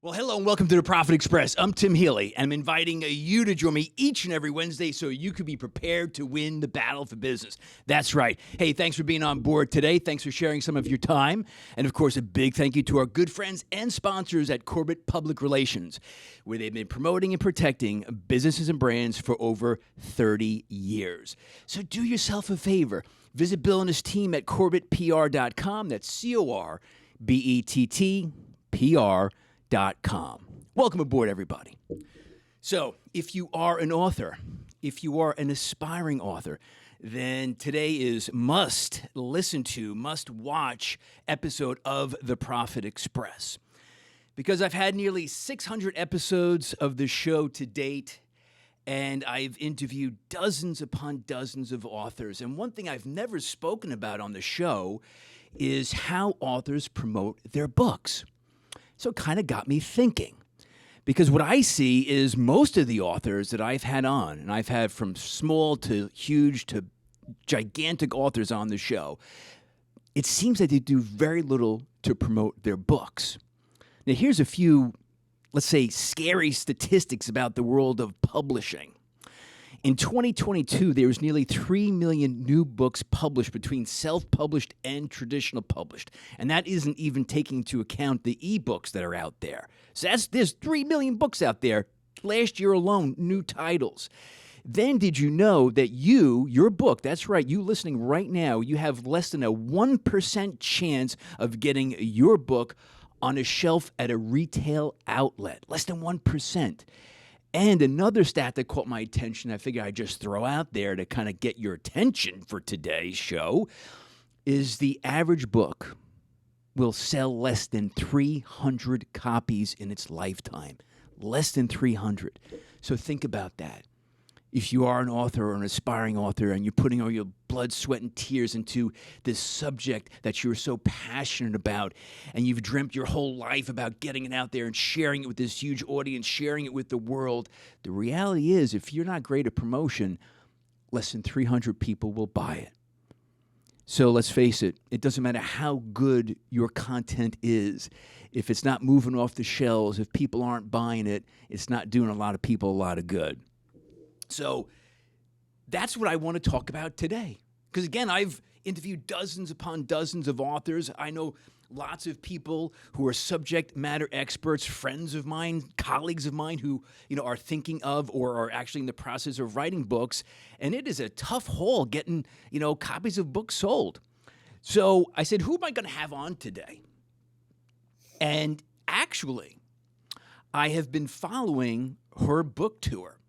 Well, hello and welcome to the Profit Express. I'm Tim Healy, and I'm inviting you to join me each and every Wednesday so you can be prepared to win the battle for business. That's right. Hey, thanks for being on board today. Thanks for sharing some of your time. And of course, a big thank you to our good friends and sponsors at Corbett Public Relations, where they've been promoting and protecting businesses and brands for over 30 years. So do yourself a favor. Visit Bill and his team at CorbettPR.com. That's CORBETTPR.com. Welcome aboard, everybody. So, if you are an author, if you are an aspiring author, then today is must listen to, must watch episode of the Profit Express. Because I've had nearly 600 episodes of the show to date, and I've interviewed dozens upon dozens of authors. And one thing I've never spoken about on the show is how authors promote their books. So it kind of got me thinking, because what I see is most of the authors that I've had on, and I've had from small to huge to gigantic authors on the show, it seems that they do very little to promote their books. Now, here's a few, let's say, scary statistics about the world of publishing. In 2022, there was nearly 3 million new books published between self-published and traditional published. And that isn't even taking into account the ebooks that are out there. So there's 3 million books out there last year alone, new titles. Then did you know that your book, that's right, you listening right now, you have less than a 1% chance of getting your book on a shelf at a retail outlet? Less than 1%. And another stat that caught my attention, I figure I'd just throw out there to kind of get your attention for today's show, is the average book will sell less than 300 copies in its lifetime. Less than 300. So think about that. If you are an author or an aspiring author and you're putting all your blood, sweat, and tears into this subject that you're so passionate about, and you've dreamt your whole life about getting it out there and sharing it with this huge audience, sharing it with the world, the reality is if you're not great at promotion, less than 300 people will buy it. So let's face it, it doesn't matter how good your content is. If it's not moving off the shelves, if people aren't buying it, it's not doing a lot of people a lot of good. So that's what I want to talk about today. Because again, I've interviewed dozens upon dozens of authors. I know lots of people who are subject matter experts, friends of mine, colleagues of mine who, are thinking of or are actually in the process of writing books. And it is a tough haul getting, copies of books sold. So I said, who am I going to have on today? And actually, I have been following her book tour.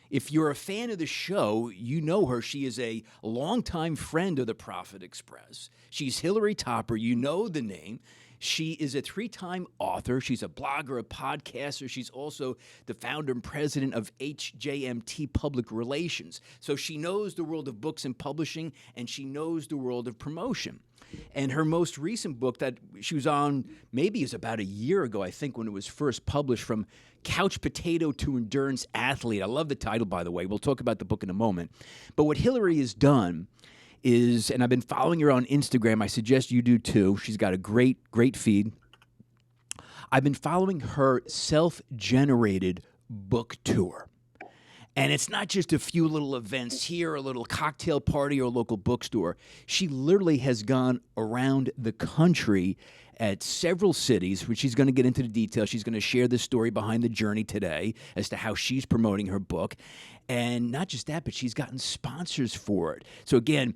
If you're a fan of the show, you know her. She is a longtime friend of the Profit Express. She's Hilary Topper. You know the name. She is a 3-time author. She's a blogger, a podcaster. She's also the founder and president of HJMT Public Relations. So she knows the world of books and publishing, and she knows the world of promotion. And her most recent book that she was on maybe is about a year ago, I think, when it was first published, From Couch Potato to Endurance Athlete. I love the title, by the way. We'll talk about the book in a moment. But what Hilary has done is, and I've been following her on Instagram. I suggest you do too. She's got a great feed. I've been following her self-generated book tour. And it's not just a few little events here, a little cocktail party or a local bookstore. She literally has gone around the country at several cities, which she's going to get into the details. She's going to share the story behind the journey today as to how she's promoting her book. And not just that, but she's gotten sponsors for it. So again,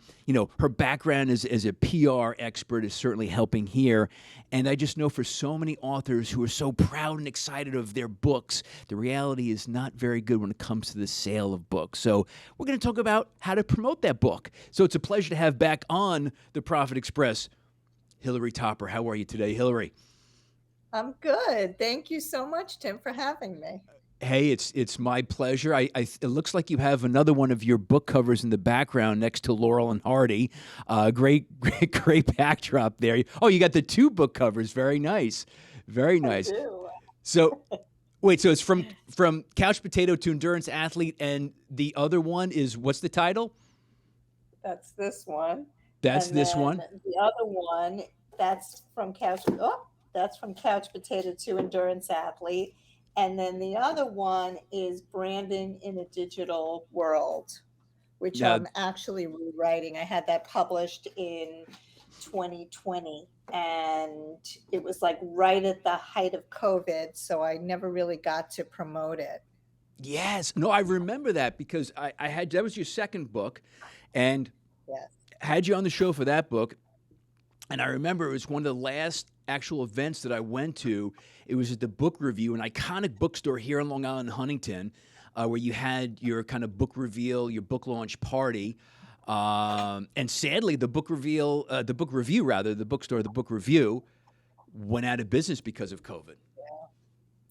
her background as a PR expert is certainly helping here. And I just know for so many authors who are so proud and excited of their books, the reality is not very good when it comes to the sale of books. So we're going to talk about how to promote that book. So it's a pleasure to have back on the Profit Express, Hilary Topper. How are you today, Hilary? I'm good. Thank you so much, Tim, for having me. Hey, it's my pleasure. It looks like you have another one of your book covers in the background next to Laurel and Hardy. Great backdrop there. Oh, you got the 2 book covers. Very nice. Very nice. I do. So, wait. So it's from Couch Potato to Endurance Athlete, and the other one is, what's the title? That's this one. That's And this then one. the other one, that's from Couch. Oh, That's from couch potato to endurance athlete. And then the other one is branding in a digital world, which Now, I'm actually rewriting. I had that published in 2020, and it was like right at the height of COVID, so I never really got to promote it. yes, no, I remember that because I had that was your second book, and Yes. had you on the show for that book. And I remember it was one of the last actual events that I went to. It was at the Book Review, an iconic bookstore here in Long Island, Huntington, where you had your kind of book reveal, your book launch party. And sadly, the book review rather, the bookstore, the Book Review, went out of business because of COVID.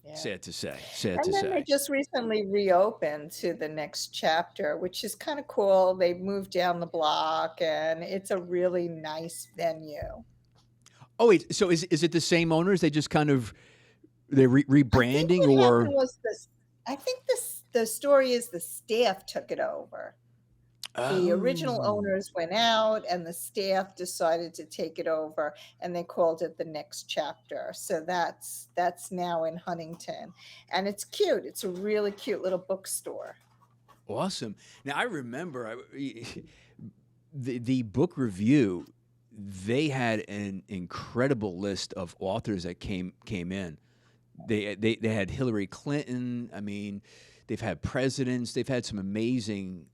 Yeah. Sad to say. Sad to And then they say. just recently reopened to the next chapter, which is kind of cool. They moved down the block, and it's a really nice venue. Oh wait, so is it the same owners? They just kind of they're I think rebranding, what happened or was this. I think the story is the staff took it over. The original oh, owners went out, and the staff decided to take it over, and they called it the next chapter. So that's now in Huntington, and it's cute. It's a really cute little bookstore. awesome. Now I remember the book review. They had an incredible list of authors that came in. They had Hillary Clinton. I mean, they've had presidents. They've had some amazing,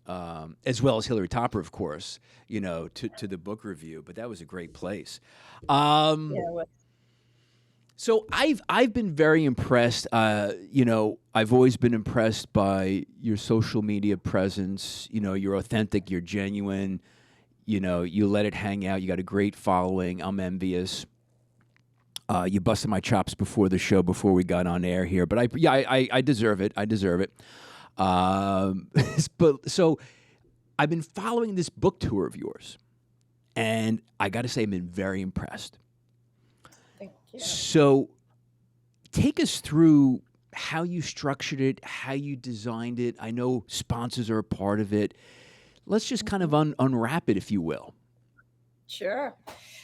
as well as Hilary Topper, of course. To the book review. But that was a great place. Yeah, So I've been very impressed. I've always been impressed by your social media presence. You're authentic. You're genuine. You let it hang out. You got a great following. I'm envious. You busted my chops before the show, before we got on air here, but I deserve it. I deserve it. But so I've been following this book tour of yours, and I got to say, I've been very impressed. thank you. So take us through how you structured it, how you designed it. I know sponsors are a part of it. Let's just kind of unwrap it, if you will. Sure.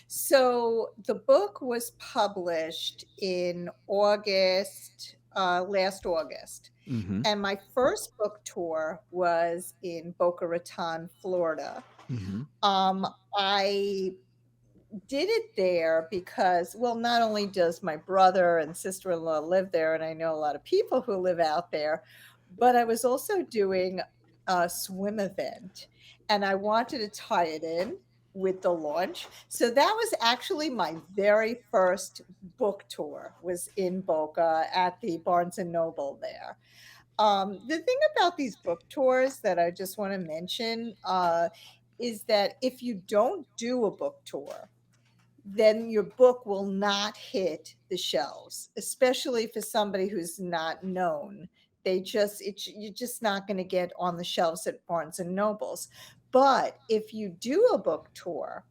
So the book was published in August, last August. Mm-hmm. And my first book tour was in Boca Raton, Florida. Mm-hmm. I did it there because, well, not only does my brother and sister-in-law live there, and I know a lot of people who live out there, but I was also doing a swim event, and I wanted to tie it in with the launch. So that was actually my very first book tour, was in Boca at the Barnes and Noble there. The thing about these book tours that I just want to mention is that if you don't do a book tour, then your book will not hit the shelves, especially for somebody who's not known. You're just not going to get on the shelves at Barnes and Nobles. But if you do a book tour,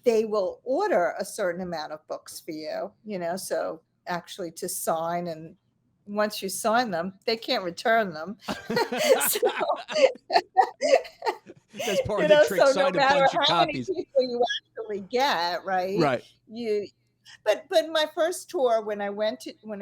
they will order a certain amount of books for you, so actually to sign, and once you sign them, they can't return them. So That's part of the trick. so no Sign a matter bunch of how many copies. people you actually get, right? Right. You but my first tour, when I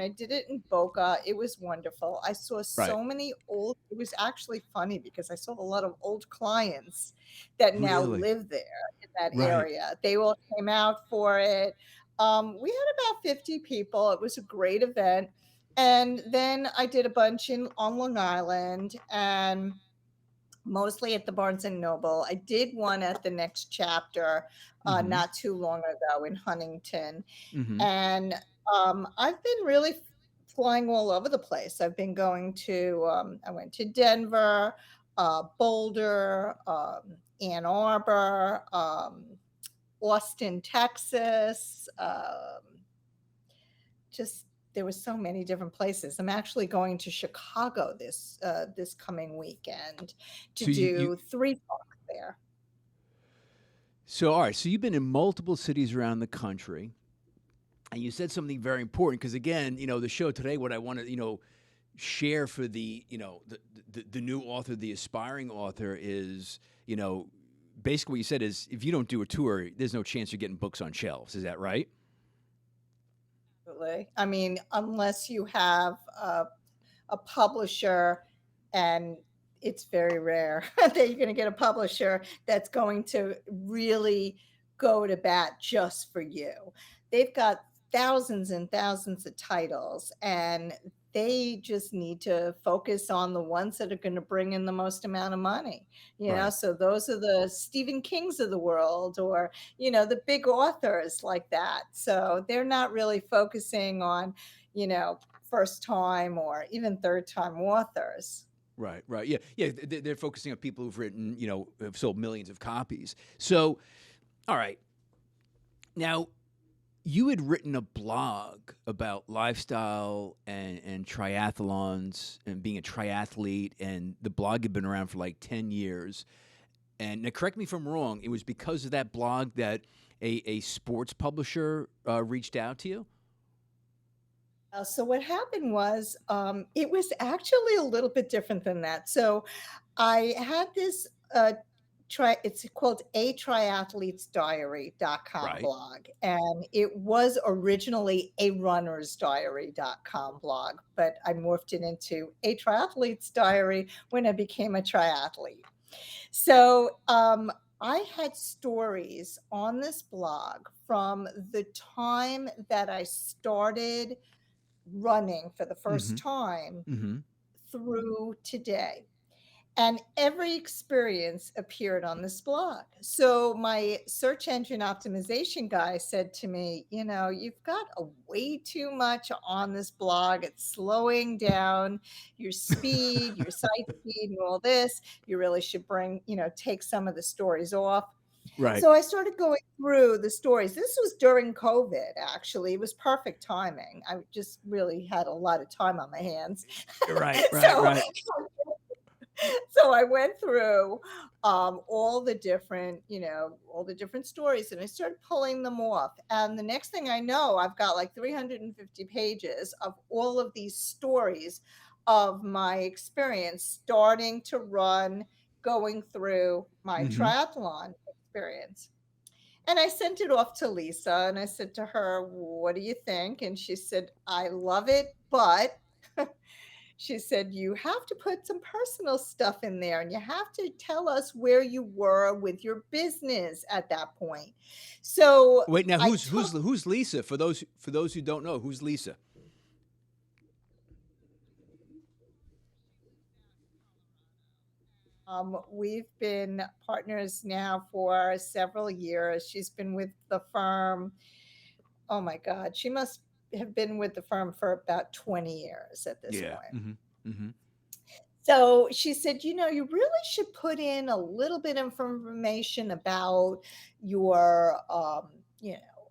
did it in Boca, it was wonderful. I saw Right. so many it was actually funny because I saw a lot of old clients that now Really. live there in that Right. area. They all came out for it. We had about 50 people. It was a great event. And then I did a bunch on Long Island, and mostly at the Barnes and Noble. I did one at the Next Chapter Mm-hmm. not too long ago in Huntington. Mm-hmm. And I've been really flying all over the place. I've been going I went to Denver, Boulder, Ann Arbor, Austin, Texas, just there were so many different places. I'm actually going to Chicago this coming weekend to So you do 3 talks there. so all right. So you've been in multiple cities around the country, and you said something very important because again, the show today, what I want to share for the new author, the aspiring author is basically what you said is if you don't do a tour, there's no chance you're getting books on shelves. Is that right? Absolutely. I mean, unless you have a publisher, and it's very rare that you're going to get a publisher that's going to really go to bat just for you. They've got thousands and thousands of titles, and they just need to focus on the ones that are going to bring in the most amount of money. Right. So those are the Stephen Kings of the world, or the big authors like that. So they're not really focusing on you know first time or even third time authors. Right, right. Yeah, yeah. They're focusing on people who've written, have sold millions of copies. So, all right. Now, you had written a blog about lifestyle and triathlons and being a triathlete, and the blog had been around for like 10 years. And now, correct me if I'm wrong, it was because of that blog that a sports publisher reached out to you? So what happened was, it was actually a little bit different than that. So I had this it's called a triathletesdiary.com Right. blog, and it was originally a runnersdiary.com blog, but I morphed it into a triathlete's diary when I became a triathlete. So I had stories on this blog from the time that I started running for the first Mm-hmm. time Mm-hmm. through today. And every experience appeared on this blog. So my search engine optimization guy said to me, you've got a way too much on this blog. It's slowing down your speed, your site speed, and all this. You really should take some of the stories off. Right. So I started going through the stories. This was during COVID, actually. It was perfect timing. I just really had a lot of time on my hands. Right. Right. so Right. so I went through all the different stories, and I started pulling them off. And the next thing I know, I've got like 350 pages of all of these stories of my experience starting to run, going through my Mm-hmm. triathlon experience. And I sent it off to Lisa, and I said to her, "What do you think?" And she said, "I love it, but she said, you have to put some personal stuff in there, and you have to tell us where you were with your business at that point." So Wait, now I who's Lisa? For those who don't know, who's Lisa? we've been partners now for several years. She's been with the firm. Oh my God, she must have been with the firm for about 20 years at this Yeah. point. Mm-hmm. Mm-hmm. So she said, you really should put in a little bit of information about your,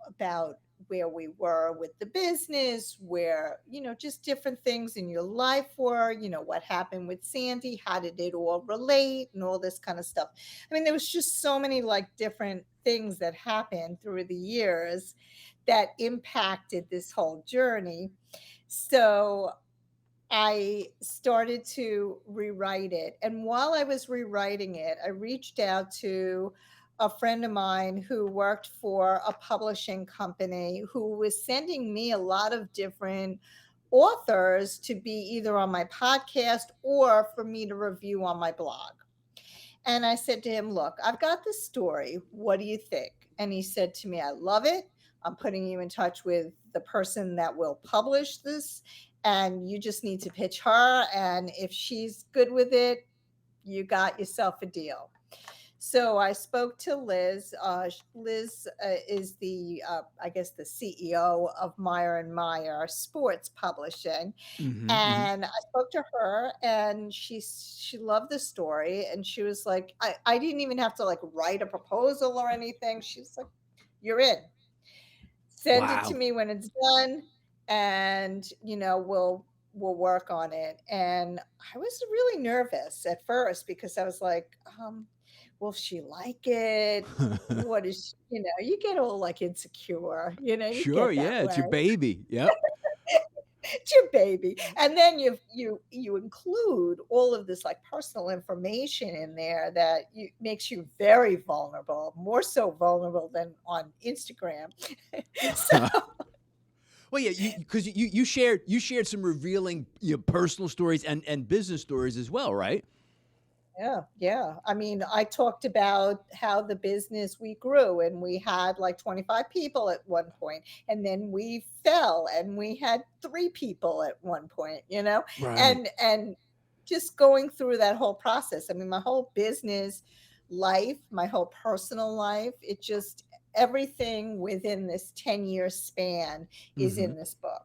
about where we were with the business, where, just different things in your life were, what happened with Sandy, how did it all relate, and all this kind of stuff. I mean, there was just so many like different things that happened through the years that impacted this whole journey. So I started to rewrite it. And while I was rewriting it, I reached out to a friend of mine who worked for a publishing company who was sending me a lot of different authors to be either on my podcast or for me to review on my blog. And I said to him, "Look, I've got this story. What do you think?" And he said to me, "I love it. I'm putting you in touch with the person that will publish this. And you just need to pitch her. And if she's good with it, you got yourself a deal." So I spoke to Liz. Liz is I guess, the CEO of Meyer and Meyer Sports Publishing, Mm-hmm. Mm-hmm. and I spoke to her, and she loved the story, and she was like, I didn't even have to like write a proposal or anything. She was like, "You're in. Send it to Wow. me when it's done, and we'll work on it." And I was really nervous at first because I was like, will she like it? What is you get all like insecure, you Sure. get that Yeah. It's way. your baby. Yep. It's your baby. And then you include all of this like personal information in there that makes you very vulnerable, more so vulnerable than on Instagram. So Well, yeah, because you shared some revealing, personal stories and business stories as well, right? Yeah, yeah. I mean, I talked about how the business we grew and we had like 25 people at one point, and then we fell and we had 3 people at one point, you know? Right. And just going through that whole process. I mean, my whole business life, my whole personal life, it just everything within this 10-year span is Hmm. in this book.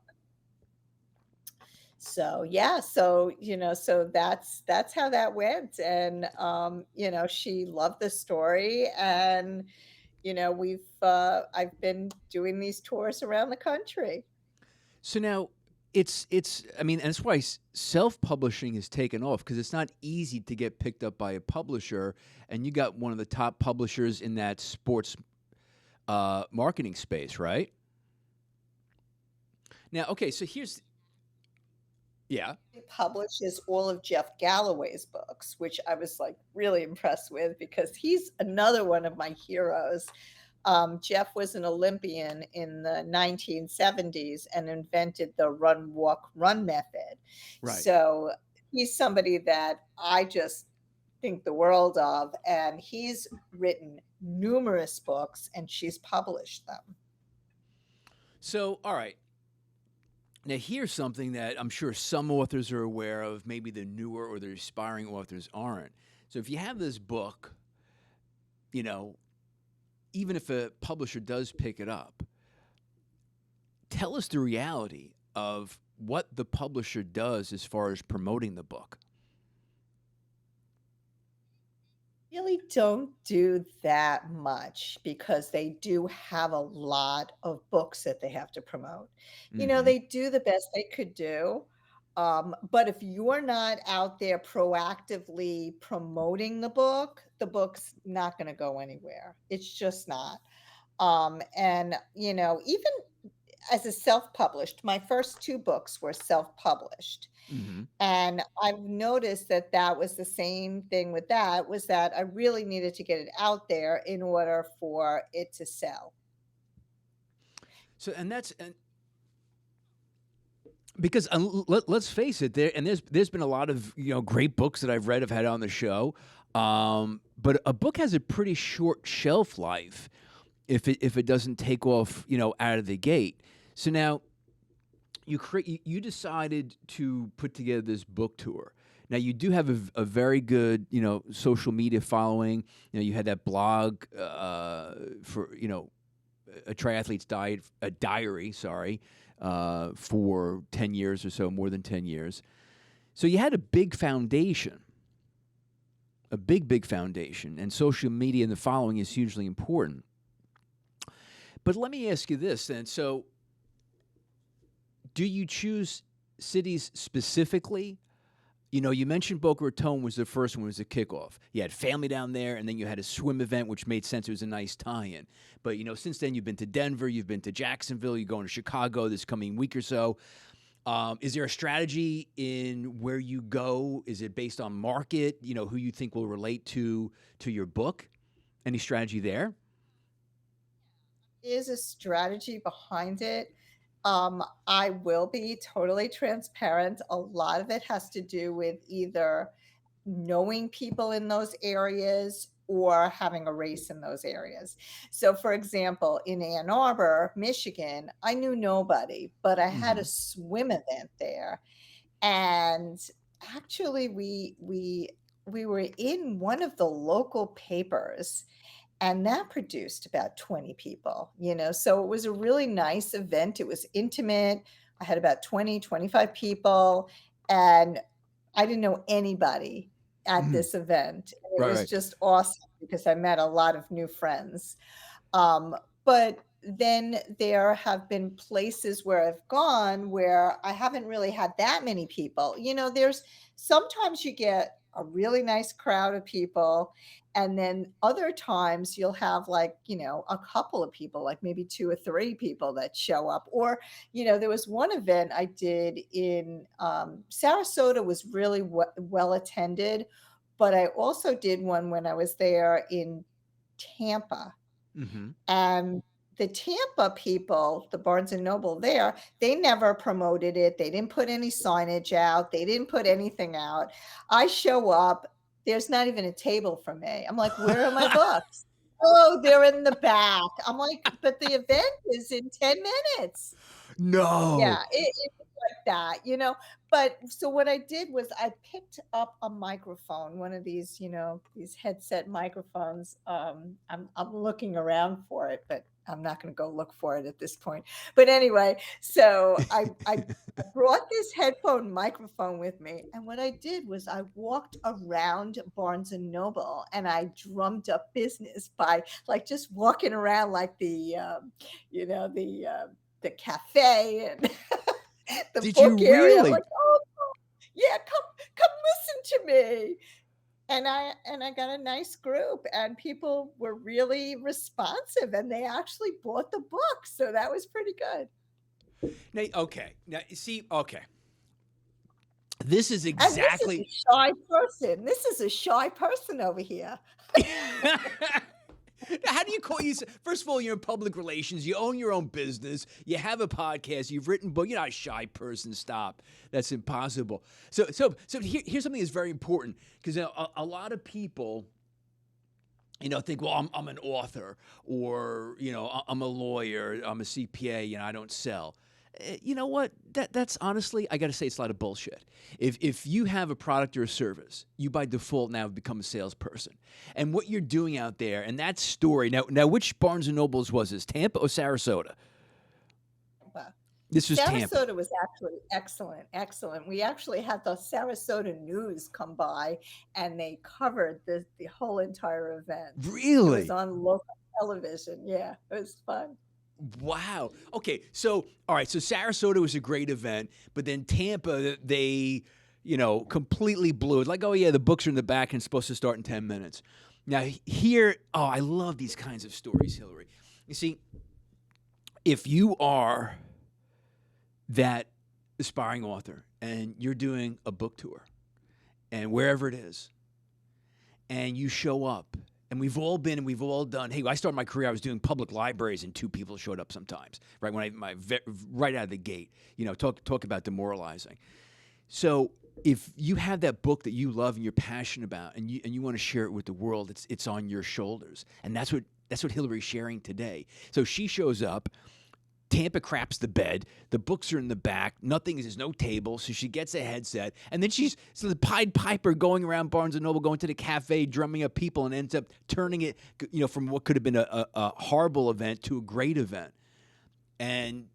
So, yeah, so, so that's how that went, and, she loved the story, and, I've been doing these tours around the country. So now it's I mean, and that's why self-publishing has taken off because it's not easy to get picked up by a publisher, and you got one of the top publishers in that sports marketing space, right? Now, okay, so here's yeah. He publishes all of Jeff Galloway's books, which I was, like, really impressed with because he's another one of my heroes. Jeff was an Olympian in the 1970s and invented the run, walk, run method. Right. So he's somebody that I just think the world of, and he's written numerous books and she's published them. So, all right. Now, here's something that I'm sure some authors are aware of, maybe the newer or the aspiring authors aren't. So, if you have this book, you know, even if a publisher does pick it up, tell us the reality of what the publisher does as far as promoting the book. Really don't do that much because they do have a lot of books that they have to promote. Hmm. They do the best they could do. But if you're not out there proactively promoting the book's not going to go anywhere. It's just not. And, even as a self published, my first two books were self published. Hmm. And I've noticed that that was the same thing with that, was that I really needed to get it out there in order for it to sell. So, and that's and because let's face it, there's been a lot of great books that I've read, have had on the show, but a book has a pretty short shelf life if it doesn't take off out of the gate. So now you decided to put together this book tour. Now you do have a very good social media following. You had that blog for a triathlete's diary, sorry, for 10 years or so, more than 10 years. So you had a big foundation, a big foundation, and social media and the following is hugely important. But let me ask you this then. So do you choose cities specifically? You mentioned Boca Raton was the first one, was a kickoff. You had family down there, and then you had a swim event, which made sense. It was a nice tie-in. But, since then, you've been to Denver, you've been to Jacksonville, you're going to Chicago this coming week or so. Is there a strategy in where you go? Is it based on market, who you think will relate to your book? Any strategy there? Is a strategy behind it. I will be totally transparent. A lot of it has to do with either knowing people in those areas or having a race in those areas. So, for example, in Ann Arbor, Michigan, I knew nobody, but I had a Mhm. swim event there. And actually we were in one of the local papers and that produced about 20 people, so it was a really nice event. It was intimate. I had about 20, 25 people, and I didn't know anybody at Mhm. this event. And it Right, was right. just awesome because I met a lot of new friends. But then there have been places where I've gone where I haven't really had that many people. There's sometimes you get a really nice crowd of people, and then other times you'll have like, a couple of people, like maybe two or three people that show up. Or, there was one event I did in Sarasota was really well attended, but I also did one when I was there in Tampa, Mhm. the Tampa people, the Barnes and Noble there, they never promoted it. They didn't put any signage out. They didn't put anything out. I show up, there's not even a table for me. I'm like, where are my books? Oh, they're in the back. I'm like, but the event is in 10 minutes. No. Yeah, it was like that, but so what I did was I picked up a microphone, one of these, these headset microphones. I'm looking around for it, but I'm not gonna go look for it at this point. But anyway, so I brought this headphone microphone with me, and what I did was I walked around Barnes& and Noble, and I drummed up business by, like, just walking around like you know, the, uh the cafe and the Did book you area. I'm really? like, "Oh, yeah, come listen to me." And I got a nice group, and people were really responsive, and they actually bought the book, so that was pretty good. Now, okay. Now, see, okay. This is And this is a exactly. shy person. This is a shy person over here. How do you call you? First of all, you're in public relations. You own your own business. You have a podcast. You've written book. You're not a shy person. Stop. That's impossible. So here's something that's very important, because a lot of people, think, well, I'm an author, or I'm a lawyer, I'm a CPA, I don't sell. You know what? That's honestly, I got to say, it's a lot of bullshit. If you have a product or a service, you by default now have become a salesperson. And what you're doing out there, and that story. Now, which Barnes and Nobles was this? Tampa or Sarasota? Wow. This was Tampa. Sarasota was actually excellent, excellent. We actually had the Sarasota News come by, and they covered the whole entire event. It Really? was on local television. Yeah, it was fun. Wow. Okay. So, all right. So Sarasota was a great event, but then Tampa, they, completely blew it. Like, oh yeah, the books are in the back and it's supposed to start in 10 minutes. Now here, oh, I love these kinds of stories, Hilary. You see, if you are that aspiring author and you're doing a book tour, and wherever it is, and you show up, and we've all been and we've all done. Hey, I started my career, I was doing public libraries, and 2 people showed up sometimes, right? Right out of the gate, talk about demoralizing. So if you have that book that you love and you're passionate about, and you want to share it with the world, it's on your shoulders. And that's what Hilary's sharing today. So she shows up. Tampa craps the bed. The books are in the back. There's no table. So she gets a headset. And then so the Pied Piper going around Barnes & Noble, going to the cafe, drumming up people, and ends up turning it, from what could have been a horrible event to a great event. And,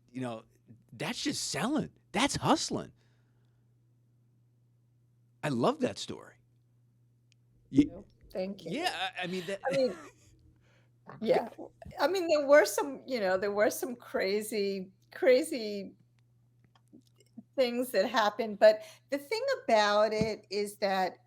that's just selling. That's hustling. I love that story. Thank you. Yeah, I mean, yeah. I mean, there were some crazy, crazy things that happened, but the thing about it is that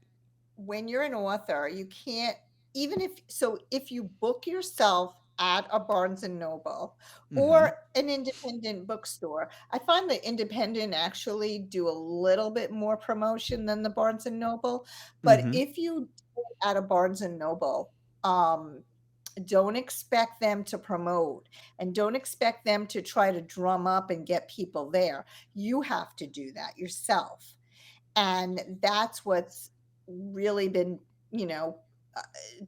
when you're an author, you can't, if you book yourself at a Barnes and Noble or an independent bookstore, I find the independent actually do a little bit more promotion than the Barnes and Noble. But if you do it at a Barnes and Noble, don't expect them to promote, and don't expect them to try to drum up and get people there. You have to do that yourself. And that's what's really been,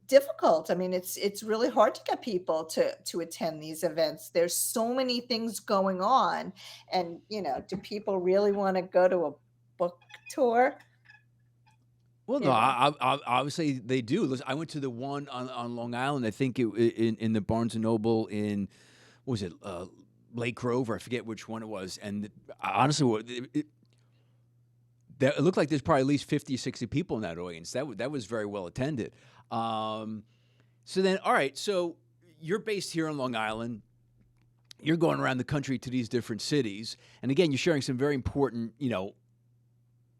difficult. I mean, it's really hard to get people to attend these events. There's so many things going on, and do people really want to go to a book tour? Well, no, obviously they do. Listen, I went to the one on Long Island. I think in the Barnes and Noble in, what was it, Lake Grove, or I forget which one it was. And honestly, it looked like there's probably at least 50, 60 people in that audience. That was very well attended. So then, all right, so you're based here on Long Island. You're going around the country to these different cities, and again, you're sharing some very important,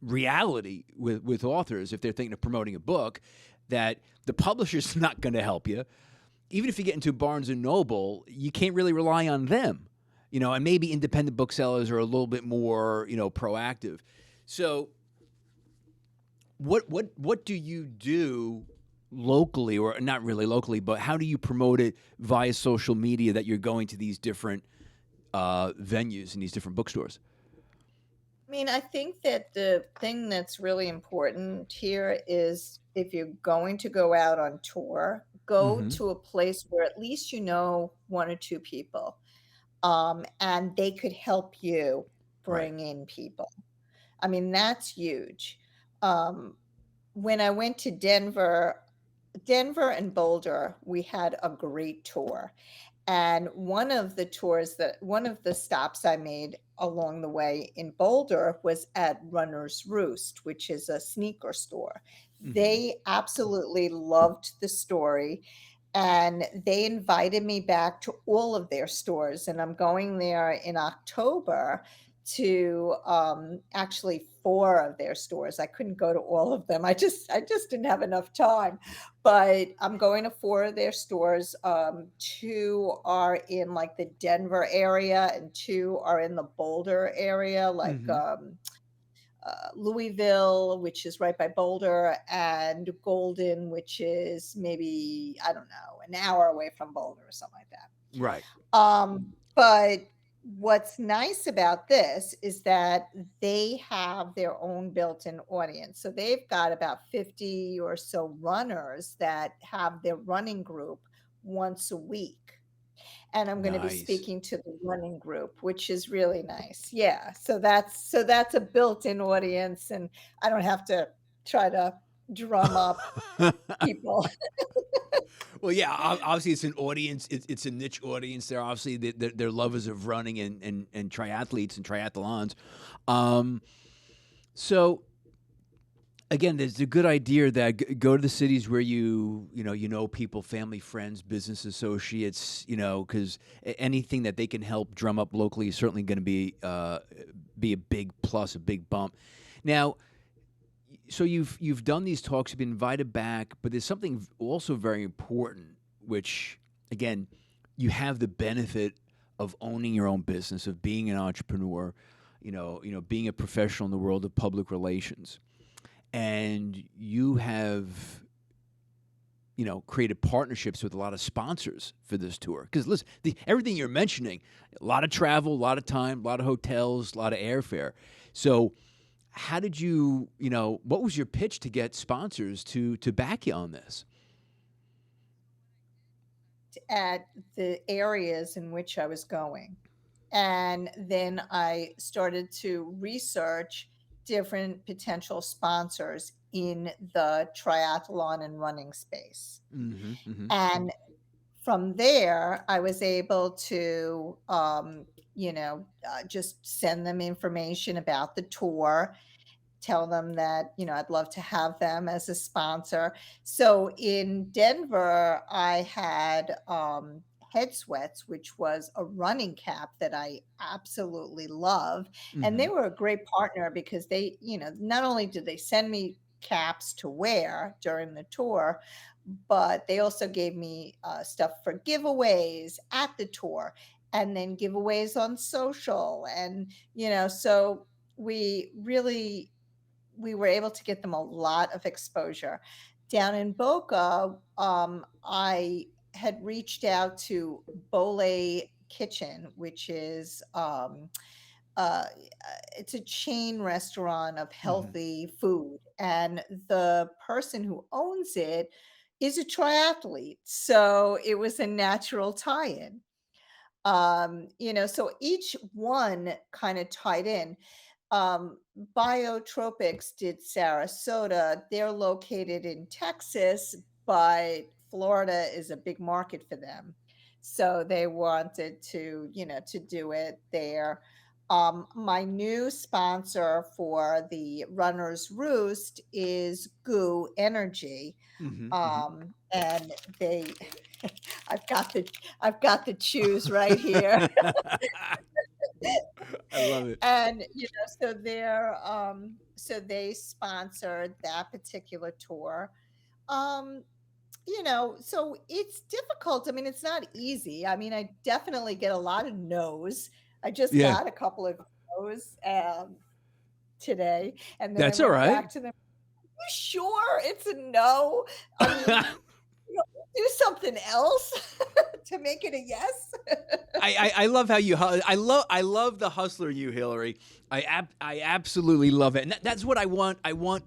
reality with authors if they're thinking of promoting a book, that the publisher's not going to help you. Even if you get into Barnes and Noble, you can't really rely on them, and maybe independent booksellers are a little bit more, proactive. So what do you do locally, or not really locally, but how do you promote it via social media that you're going to these different venues and these different bookstores? I mean, I think that the thing that's really important here is if you're going to go out on tour, go Mm-hmm. to a place where at least you know one or two people, and they could help you Right. bring in people. I mean, that's huge. Um, when I went to Denver and Boulder, we had a great tour. And one of the stops I made along the way in Boulder was at Runner's Roost, which is a sneaker store. Mm-hmm. They absolutely loved the story and they invited me back to all of their stores. And I'm going there in October to actually four of their stores. I couldn't go to all of them. I just didn't have enough time, but I'm going to four of their stores. Two are in like the Denver area, and two are in the Boulder area, like Mm-hmm. Louisville, which is right by Boulder, and Golden, which is maybe, I don't know, an hour away from Boulder or something like that. Right. But what's nice about this is that they have their own built-in audience. So they've got about 50 or so runners that have their running group once a week. And I'm going to be Nice. speaking to the running group, which is really nice. Yeah. So that's a built-in audience and I don't have to try to drum up people. Well, yeah, obviously it's an audience. It's a niche audience. They're obviously they're lovers of running and triathletes and triathlons. Um, so again, there's a good idea that go to the cities where you know people, family, friends, business associates. Because anything that they can help drum up locally is certainly going to be a big plus, a big bump. Now, so you've done these talks, you've been invited back, but there's something also very important, which again, you have the benefit of owning your own business, of being an entrepreneur, being a professional in the world of public relations, and you have created partnerships with a lot of sponsors for this tour. Because listen, everything you're mentioning, a lot of travel, a lot of time, a lot of hotels, a lot of airfare. So how did what was your pitch to get sponsors to back you on this? At the areas in which I was going. And then I started to research different potential sponsors in the triathlon and running space. Mm-hmm. Mm-hmm. And from there, I was able to, just send them information about the tour, tell them that, I'd love to have them as a sponsor. So in Denver, I had Head Sweats, which was a running cap that I absolutely love. And Mm-hmm. they were a great partner because they, not only did they send me caps to wear during the tour, but they also gave me stuff for giveaways at the tour and then giveaways on social. And, so we really we were able to get them a lot of exposure. Down in Boca, I had reached out to Bole Kitchen, which is uh, it's a chain restaurant of Mm-hmm. healthy food, and the person who owns it is a triathlete, so it was a natural tie-in. So each one kind of tied in. um, Biotropics did Sarasota. They're located in Texas, but Florida is a big market for them. So they wanted to do it there. My new sponsor for the Runner's Roost is Goo Energy. Mm-hmm. Mm-hmm. And they I've got the choose right here. I love it. And so they sponsored that particular tour. um so it's difficult. I mean, it's not easy. I mean, I definitely get a lot of no's. I just Yeah, got a couple of no's today, and then I that's all went right. back to them. You sure it's a no? I mean, you know, do something else to make it a yes. I love how you I love the hustler you, Hillary. I absolutely love it, and that's what I want. I want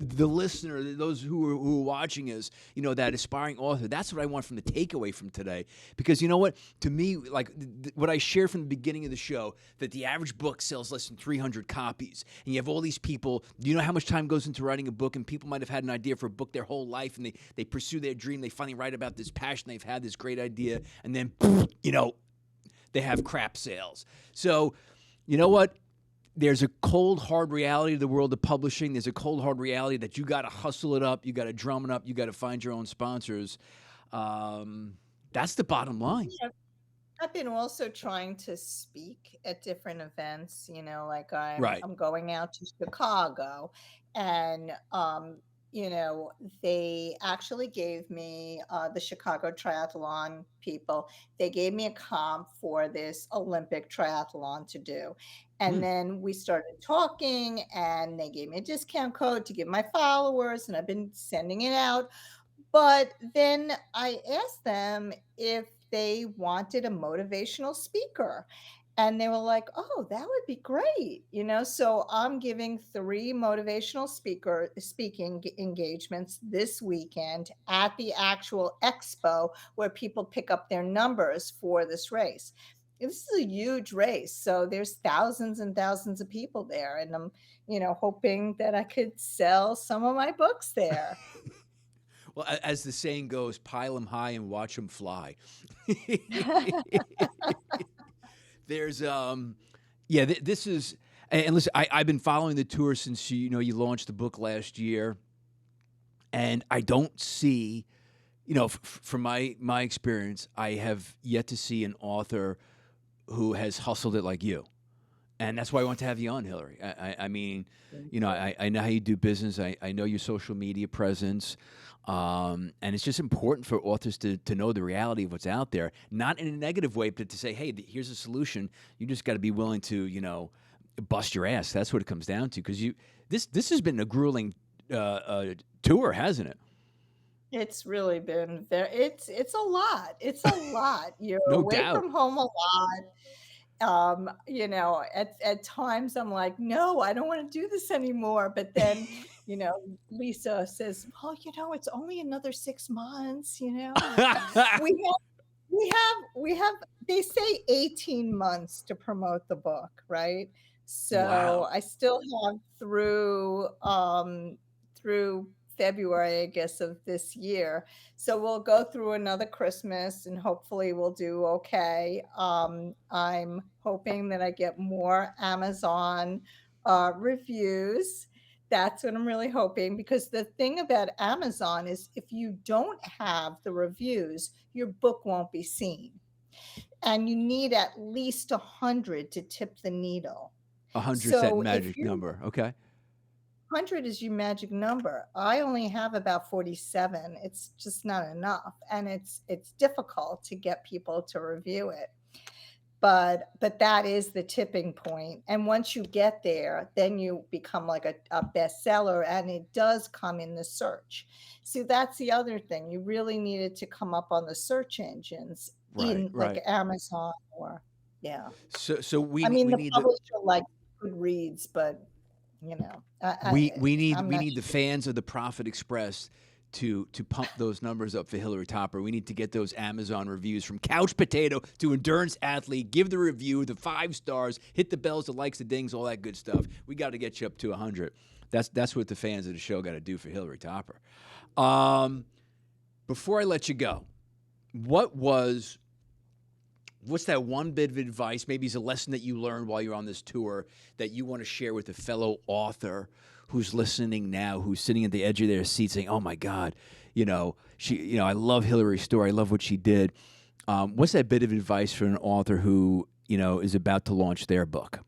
the listener, those who are watching is, that aspiring author. That's what I want from the takeaway from today. Because you know what, to me, like what I shared from the beginning of the show, that the average book sells less than 300 copies, and you have all these people. Do you know how much time goes into writing a book? And people might have had an idea for a book their whole life, and they pursue their dream. They finally write about this passion they've had, this great idea, and then they have crap sales. So, you know what? There's a cold, hard reality of the world of publishing. There's a cold, hard reality that you got to hustle it up. You got to drum it up. You got to find your own sponsors. That's the bottom line. Yeah, I've been also trying to speak at different events, like I'm Right. I'm going out to Chicago and they actually gave me the Chicago Triathlon people, they gave me a comp for this Olympic triathlon to do. And Hmm. then we started talking and they gave me a discount code to give my followers and I've been sending it out. But then I asked them if they wanted a motivational speaker. And they were like, "Oh, that would be great." So I'm giving 3 motivational speaking engagements this weekend at the actual expo where people pick up their numbers for this race. This is a huge race, so there's thousands and thousands of people there, and I'm, hoping that I could sell some of my books there. Well, as the saying goes, pile them high and watch them fly. There's yeah, this is, and listen, I've been following the tour since you launched the book last year, and I don't see, from my experience, I have yet to see an author who has hustled it like you. And that's why I want to have you on, Hillary. I mean, Thank I know how you do business. I know your social media presence. And it's just important for authors to know the reality of what's out there, not in a negative way, but to say, hey, here's a solution. You just got to be willing to, bust your ass. That's what it comes down to. Because this has been a grueling tour, hasn't it? It's really been very it's a lot, it's a lot. You're No away doubt. from home a lot. At times I'm like, "No, I don't wanna do this anymore," but then, Lisa says, "Well, it's only another 6 months," We have we have they say 18 months to promote the book, right? So, Wow. I still have through February, I guess, of this year. So, we'll go through another Christmas and hopefully we'll do okay. I'm hoping that I get more Amazon, reviews. That's what I'm really hoping because the thing about Amazon is if you don't have the reviews, your book won't be seen. And you need at least 100 to tip the needle. 100's that So if magic your number. Okay. 100 is your magic number, I only have about 47. It's just not enough. And it's difficult to get people to review it. But that is the tipping point, and once you get there, then you become like a bestseller, and it does come in the search. See, that's the other thing, you really needed to come up on the search engines Right. in, like, Right. Amazon or yeah. So we I need mean, we the need the publisher likes good reads, but, we we need I'm we not need the sure. fans of the Profit Express to pump those numbers up for Hilary Topper. We need to get those Amazon reviews from couch potato to endurance athlete. Give the review the 5 stars. Hit the bells, the likes, the dings, all that good stuff. We got to get you up to 100. That's what the fans of the show got to do for Hilary Topper. Um, Before I let you go, what was what's that one bit of advice? Maybe it's a lesson that you learned while you're on this tour that you want to share with a fellow author who's listening now, who's sitting at the edge of their seat saying, "Oh my God, I love Hillary's story. I love what she did." What's that bit of advice for an author who is about to launch their book?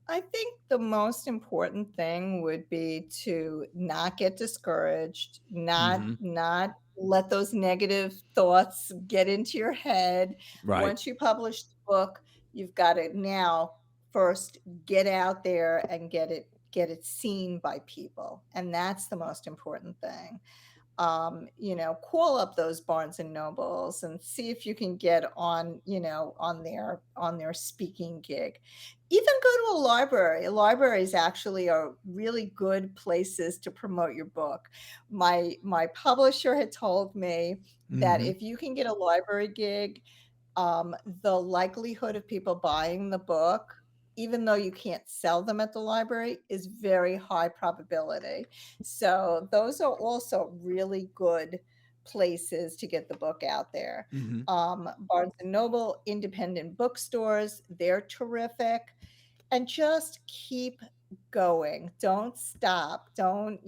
I think the most important thing would be to not get discouraged, not Mm-hmm. not let those negative thoughts get into your head. Right. Once you publish the book, you've got to now first get out there and get it seen by people. And that's the most important thing. Call up those Barnes and Nobles and see if you can get on, on their speaking gig. Even go to a library. Libraries actually are really good places to promote your book. My publisher had told me that Mm-hmm. if you can get a library gig, the likelihood of people buying the book, even though you can't sell them at the library, is very high probability. So those are also really good places to get the book out there. Mm-hmm. Barnes and Noble, independent bookstores, they're terrific. And just keep going. Don't stop. Don't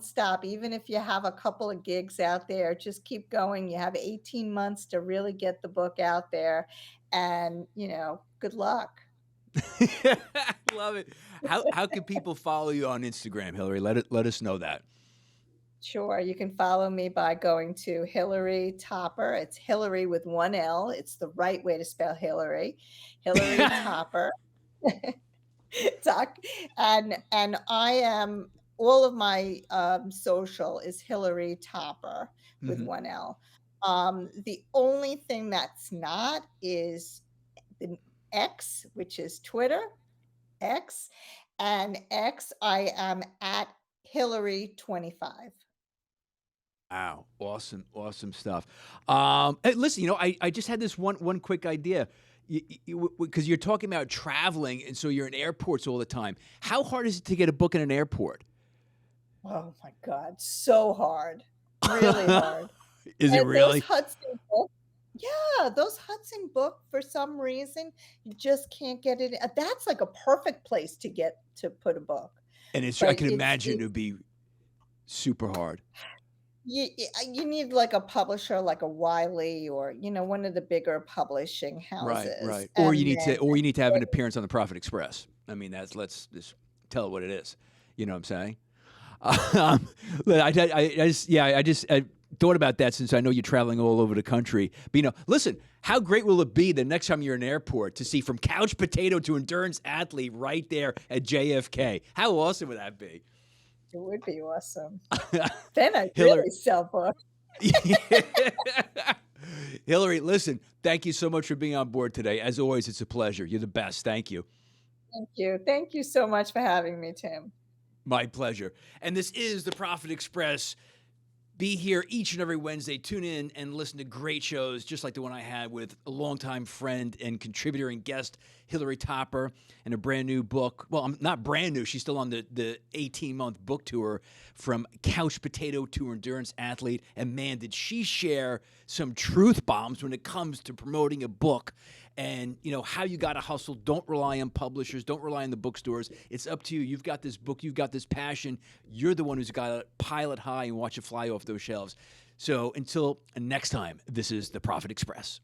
stop. Even if you have a couple of gigs out there, just keep going. You have 18 months to really get the book out there. And, good luck. Love it. How can people follow you on Instagram, Hilary? Let us know that. Sure. You can follow me by going to Hilary Topper. It's Hilary with one L. It's the right way to spell Hilary. Hilary Topper. Doc, and I am all of my social is Hilary Topper with Mm-hmm. one L. The only thing that's not is the X, which is Twitter, X, and X I am at Hillary25. Wow, awesome stuff. Hey, listen, I just had this one quick idea, because you're talking about traveling, and so you're in airports all the time. How hard is it to get a book in an airport? Oh my God, so hard, really hard. Is it And those really? Hudson book yeah, those Hudson book, for some reason, you just can't get it that's like a perfect place to put a book, And I but can imagine it would be super hard. you need, like, a publisher like a Wiley or, one of the bigger publishing Right, houses, right. Or and then you need to have an appearance on the Profit Express. I mean, let's just tell it what it is. You know what I'm saying? But I thought about that since I know you're traveling all over the country. But listen, how great will it be the next time you're in an airport to see from couch potato to endurance athlete right there at JFK? How awesome would that be? it would be awesome. Then I'd Hillary, really sell books. Hillary, listen, thank you so much for being on board today. As always, it's a pleasure. You're the best. Thank you. Thank you. Thank you so much for having me, Tim. My pleasure. And this is the Profit Express. Be here each and every Wednesday. Tune in and listen to great shows, just like the one I had with a longtime friend and contributor and guest, Hilary Topper, and a brand new book. Well, I'm not brand new. She's still on the 18-month book tour from couch potato to endurance athlete. And man, did she share some truth bombs when it comes to promoting a book and how you got to hustle. Don't rely on publishers. Don't rely on the bookstores. It's up to you. You've got this book. You've got this passion. You're the one who's got to pile it high and watch it fly off those shelves. So until next time, this is the Profit Express.